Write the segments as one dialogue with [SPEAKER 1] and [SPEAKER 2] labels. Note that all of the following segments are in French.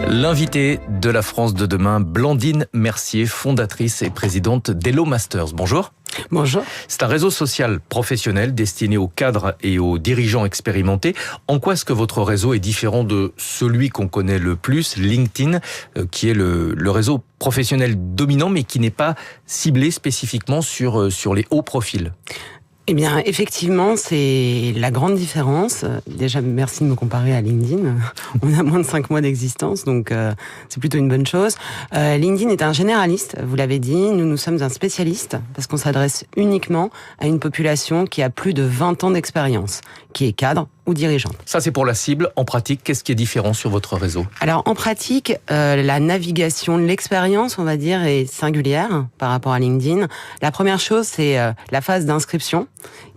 [SPEAKER 1] L'invitée de la France de demain, Blandine Mercier, fondatrice et présidente d'Hello Masters. Bonjour.
[SPEAKER 2] Bonjour.
[SPEAKER 1] C'est un réseau social professionnel destiné aux cadres et aux dirigeants expérimentés. En quoi est-ce que votre réseau est différent de celui qu'on connaît le plus, LinkedIn, qui est le réseau professionnel dominant, mais qui n'est pas ciblé spécifiquement sur les hauts profils?
[SPEAKER 2] Eh bien, effectivement, c'est la grande différence. Déjà, merci de me comparer à LinkedIn. On a moins de 5 mois d'existence, donc c'est plutôt une bonne chose. LinkedIn est un généraliste, vous l'avez dit. Nous sommes un spécialiste, parce qu'on s'adresse uniquement à une population qui a plus de 20 ans d'expérience, qui est cadre ou dirigeante.
[SPEAKER 1] Ça, c'est pour la cible. En pratique, qu'est-ce qui est différent sur votre réseau?
[SPEAKER 2] Alors, en pratique, la navigation, l'expérience, on va dire, est singulière par rapport à LinkedIn. La première chose, c'est la phase d'inscription,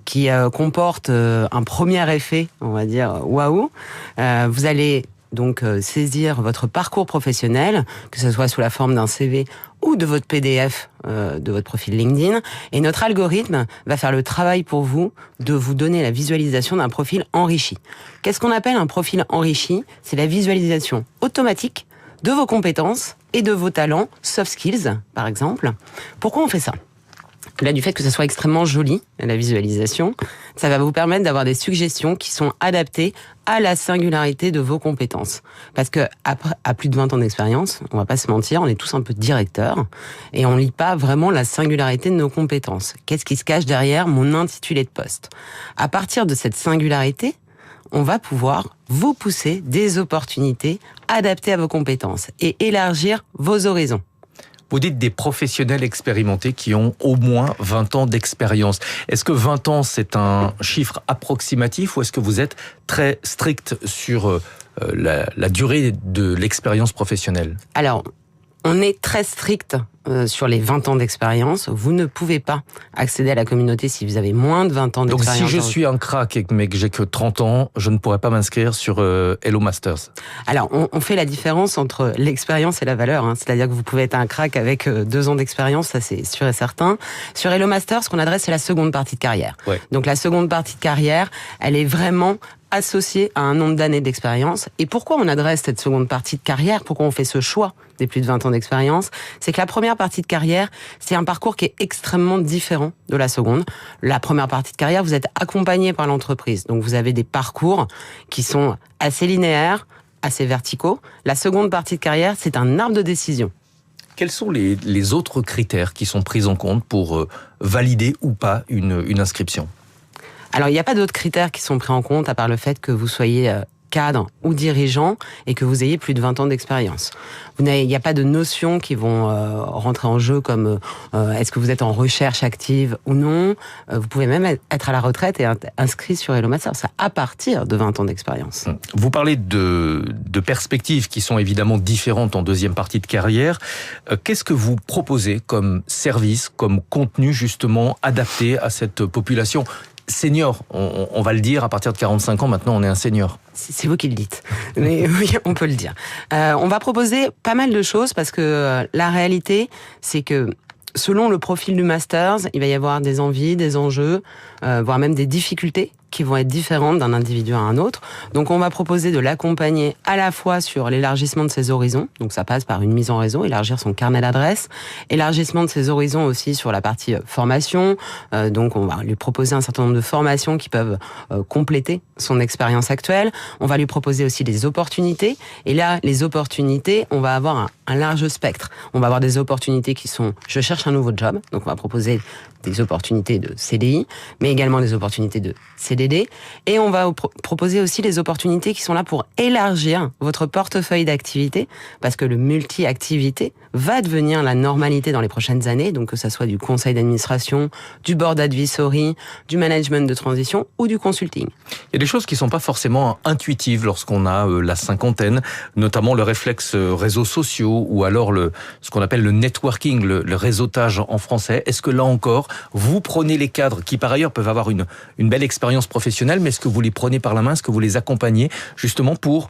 [SPEAKER 2] qui comporte un premier effet, on va dire, waouh. Vous allez donc saisir votre parcours professionnel, que ce soit sous la forme d'un CV ou de votre PDF de votre profil LinkedIn, et notre algorithme va faire le travail pour vous de vous donner la visualisation d'un profil enrichi. Qu'est-ce qu'on appelle un profil enrichi? C'est la visualisation automatique de vos compétences et de vos talents, soft skills par exemple. Pourquoi on fait ça? Là, du fait que ça soit extrêmement joli, la visualisation, ça va vous permettre d'avoir des suggestions qui sont adaptées à la singularité de vos compétences. Parce que à plus de 20 ans d'expérience, on va pas se mentir, on est tous un peu directeurs et on lit pas vraiment la singularité de nos compétences. Qu'est-ce qui se cache derrière mon intitulé de poste? À partir de cette singularité, on va pouvoir vous pousser des opportunités adaptées à vos compétences et élargir vos horizons.
[SPEAKER 1] Vous dites des professionnels expérimentés qui ont au moins 20 ans d'expérience. Est-ce que 20 ans, c'est un chiffre approximatif ou est-ce que vous êtes très strict sur la durée de l'expérience professionnelle? Alors,
[SPEAKER 2] on est très strict sur les 20 ans d'expérience. Vous ne pouvez pas accéder à la communauté si vous avez moins de 20 ans d'expérience.
[SPEAKER 1] Donc si je suis un crack mais que j'ai que 30 ans, je ne pourrais pas m'inscrire sur Hello Masters?
[SPEAKER 2] Alors, on fait la différence entre l'expérience et la valeur. C'est-à-dire que vous pouvez être un crack avec 2 ans d'expérience, ça c'est sûr et certain. Sur Hello Masters, ce qu'on adresse, c'est la seconde partie de carrière. Ouais. Donc la seconde partie de carrière, elle est vraiment associé à un nombre d'années d'expérience. Et pourquoi on adresse cette seconde partie de carrière? Pourquoi on fait ce choix des plus de 20 ans d'expérience? C'est que la première partie de carrière, c'est un parcours qui est extrêmement différent de la seconde. La première partie de carrière, vous êtes accompagné par l'entreprise. Donc vous avez des parcours qui sont assez linéaires, assez verticaux. La seconde partie de carrière, c'est un arbre de décision.
[SPEAKER 1] Quels sont les autres critères qui sont pris en compte pour valider ou pas une inscription?
[SPEAKER 2] Alors, il n'y a pas d'autres critères qui sont pris en compte à part le fait que vous soyez cadre ou dirigeant et que vous ayez plus de 20 ans d'expérience. Il n'y a pas de notions qui vont rentrer en jeu comme est-ce que vous êtes en recherche active ou non. Vous pouvez même être à la retraite et inscrit sur Hello Masters. C'est à partir de 20 ans d'expérience.
[SPEAKER 1] Vous parlez de perspectives qui sont évidemment différentes en deuxième partie de carrière. Qu'est-ce que vous proposez comme service, comme contenu justement adapté à cette population senior? On va le dire, à partir de 45 ans, maintenant, on est un senior.
[SPEAKER 2] C'est vous qui le dites, mais oui, on peut le dire. On va proposer pas mal de choses parce que la réalité, c'est que selon le profil du Masters, il va y avoir des envies, des enjeux, voire même des difficultés qui vont être différentes d'un individu à un autre. Donc on va proposer de l'accompagner à la fois sur l'élargissement de ses horizons, donc ça passe par une mise en réseau, élargir son carnet d'adresses, élargissement de ses horizons aussi sur la partie formation, donc on va lui proposer un certain nombre de formations qui peuvent compléter son expérience actuelle. On va lui proposer aussi des opportunités, et là, les opportunités, on va avoir un large spectre. On va avoir des opportunités qui sont « je cherche un nouveau job », donc on va proposer des opportunités de CDI, mais également des opportunités de CDD. Et on va proposer aussi des opportunités qui sont là pour élargir votre portefeuille d'activités, parce que le multi-activité va devenir la normalité dans les prochaines années, donc que ça soit du conseil d'administration, du board advisory, du management de transition ou du consulting.
[SPEAKER 1] Il y a des choses qui ne sont pas forcément intuitives lorsqu'on a la cinquantaine, notamment le réflexe réseaux sociaux ou alors ce qu'on appelle le networking, le réseautage en français. Est-ce que là encore, vous prenez les cadres qui par ailleurs peuvent avoir une belle expérience professionnelle, mais est-ce que vous les prenez par la main, est-ce que vous les accompagnez justement pour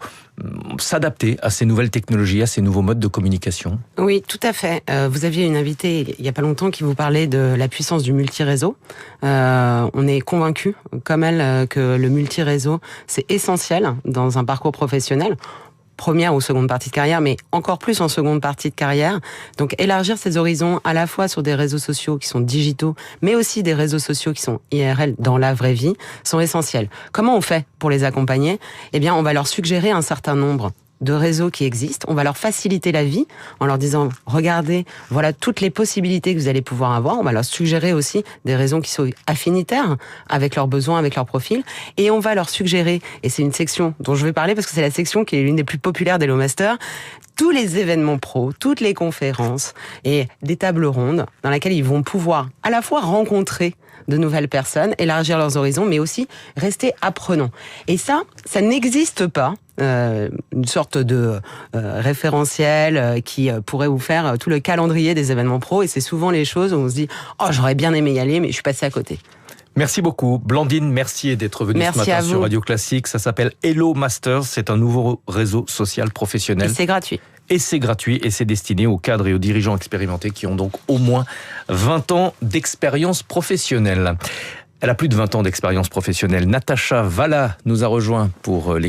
[SPEAKER 1] s'adapter à ces nouvelles technologies, à ces nouveaux modes de communication?
[SPEAKER 2] Oui, tout à fait. Vous aviez une invitée il y a pas longtemps qui vous parlait de la puissance du multiréseau. On est convaincus, comme elle, que le multiréseau, c'est essentiel dans un parcours professionnel. première ou seconde partie de carrière, mais encore plus en seconde partie de carrière. Donc élargir ses horizons à la fois sur des réseaux sociaux qui sont digitaux, mais aussi des réseaux sociaux qui sont IRL dans la vraie vie, sont essentiels. Comment on fait pour les accompagner ? Eh bien, on va leur suggérer un certain nombre de réseaux qui existent. On va leur faciliter la vie en leur disant, regardez, voilà toutes les possibilités que vous allez pouvoir avoir. On va leur suggérer aussi des réseaux qui sont affinitaires avec leurs besoins, avec leurs profils. Et on va leur suggérer, et c'est une section dont je vais parler parce que c'est la section qui est l'une des plus populaires d'Hello Master, tous les événements pro, toutes les conférences et des tables rondes dans lesquelles ils vont pouvoir à la fois rencontrer de nouvelles personnes, élargir leurs horizons, mais aussi rester apprenants. Et ça n'existe pas. Une sorte de référentiel qui pourrait vous faire tout le calendrier des événements pro, et c'est souvent les choses où on se dit « Oh, j'aurais bien aimé y aller, mais je suis passé à côté ».
[SPEAKER 1] Merci beaucoup. Blandine, merci d'être venue ce matin sur Radio Classique. Ça s'appelle Hello Masters. C'est un nouveau réseau social professionnel.
[SPEAKER 2] Et c'est gratuit.
[SPEAKER 1] Et c'est gratuit et c'est destiné aux cadres et aux dirigeants expérimentés qui ont donc au moins 20 ans d'expérience professionnelle. Elle a plus de 20 ans d'expérience professionnelle. Natacha Valla nous a rejoint pour les